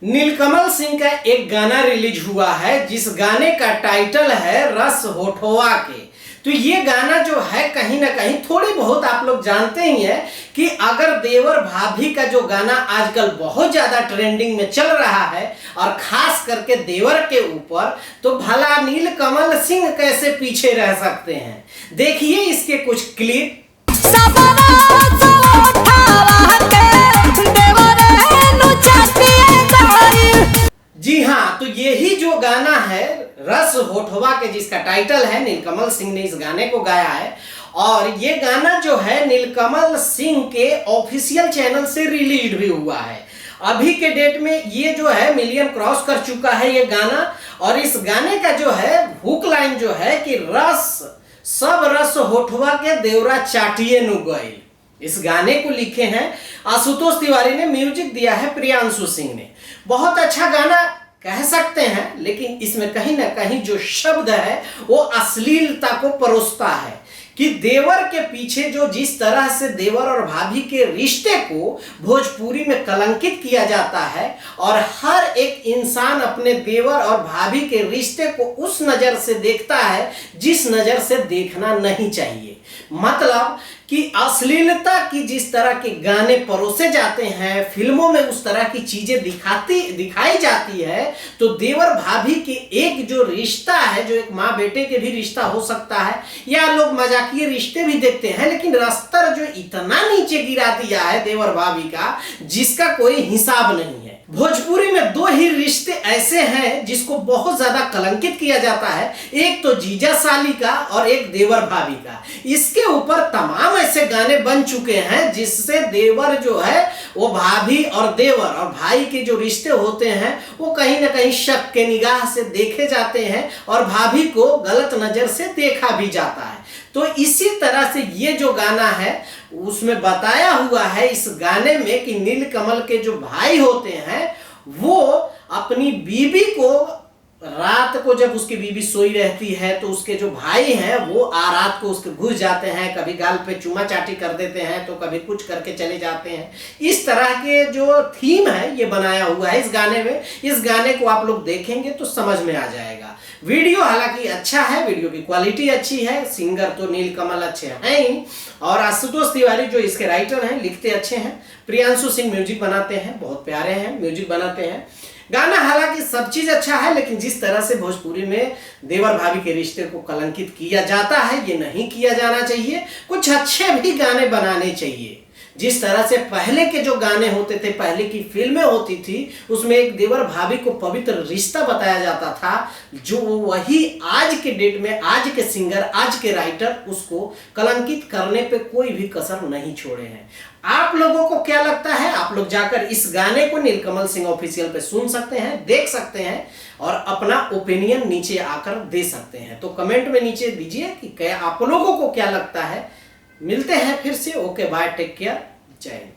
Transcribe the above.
नीलकमल सिंह का एक गाना रिलीज हुआ है जिस गाने का टाइटल है रस होठवा के। तो ये गाना जो है कहीं ना कहीं थोड़ी बहुत आप लोग जानते ही हैं कि अगर देवर भाभी का जो गाना आजकल बहुत ज्यादा ट्रेंडिंग में चल रहा है और खास करके देवर के ऊपर, तो भला नीलकमल सिंह कैसे पीछे रह सकते हैं। देखिए इसके कुछ क्लिप। जी हाँ, तो यही जो गाना है रस होठवा के, जिसका टाइटल है, नीलकमल सिंह ने इस गाने को गाया है। और ये गाना जो है नीलकमल सिंह के ऑफिशियल चैनल से रिलीज भी हुआ है। अभी के डेट में ये जो है मिलियन क्रॉस कर चुका है ये गाना। और इस गाने का जो है हुक लाइन जो है कि सब रस होठवा के देवरा चाटिए नु गइल। इस गाने को लिखे हैं आशुतोष तिवारी ने, म्यूजिक दिया है प्रियांशु सिंह ने। बहुत अच्छा गाना कह सकते हैं, लेकिन इसमें कहीं ना कहीं जो शब्द है वो अश्लीलता को परोसता है कि देवर के पीछे जो जिस तरह से देवर और भाभी के रिश्ते को भोजपुरी में कलंकित किया जाता है, और हर एक इंसान अपने देवर और भाभी के रिश्ते को उस नजर से देखता है जिस नजर से देखना नहीं चाहिए। मतलब कि अश्लीलता की जिस तरह के गाने परोसे जाते हैं, फिल्मों में उस तरह की चीजें दिखाई जाती है, तो देवर भाभी के एक जो रिश्ता है, जो एक माँ बेटे के भी रिश्ता हो सकता है, या लोग मजाकिये रिश्ते भी देखते हैं, लेकिन स्तर जो इतना नीचे गिरा दिया है देवर भाभी का, जिसका कोई हिसाब नहीं है। भोजपुरी में दो ही रिश्ते ऐसे हैं जिसको बहुत ज्यादा कलंकित किया जाता है, एक तो जीजा साली का और एक देवर भाभी का। इसके ऊपर तमाम ऐसे गाने बन चुके हैं जिससे देवर जो है वो भाभी और देवर और भाई के जो रिश्ते होते हैं वो कहीं ना कहीं शक के निगाह से देखे जाते हैं और भाभी को गलत नजर से देखा भी जाता है। तो इसी तरह से ये जो गाना है उसमें बताया हुआ है इस गाने में कि नीलकमल के जो भाई होते हैं वो अपनी बीबी को रात को, जब उसकी बीबी सोई रहती है, तो उसके जो भाई हैं वो रात को उसके घुस जाते हैं, कभी गाल पे चूमा चाटी कर देते हैं, तो कभी कुछ करके चले जाते हैं। इस तरह के जो थीम है ये बनाया हुआ है इस गाने में। इस गाने को आप लोग देखेंगे तो समझ में आ जाएगा। वीडियो हालांकि अच्छा है, वीडियो की क्वालिटी अच्छी है, सिंगर तो नीलकमल अच्छे हैं ही, और आशुतोष तिवारी जो इसके राइटर हैं लिखते अच्छे हैं। प्रियांशु सिंह म्यूजिक बनाते हैं, बहुत प्यारे हैं, म्यूजिक बनाते हैं। गाना हालांकि सब चीज अच्छा है, लेकिन जिस तरह से भोजपुरी में देवर भाभी के रिश्ते को कलंकित किया जाता है ये नहीं किया जाना चाहिए। कुछ अच्छे भी गाने बनाने चाहिए। जिस तरह से पहले के जो गाने होते थे, पहले की फिल्में होती थी, उसमें एक देवर भाभी को पवित्र रिश्ता बताया जाता था, जो वही आज के डेट में आज के सिंगर, आज के राइटर उसको कलंकित करने पे कोई भी कसर नहीं छोड़े हैं। आप लोगों को क्या लगता है? आप लोग जाकर इस गाने को नीलकमल सिंह ऑफिशियल पे सुन सकते हैं, देख सकते हैं और अपना ओपिनियन नीचे आकर दे सकते हैं। तो कमेंट में नीचे दीजिए कि क्या आप लोगों को क्या लगता है। मिलते हैं फिर से। ओके बाय, टेक केयर, जय हिंद।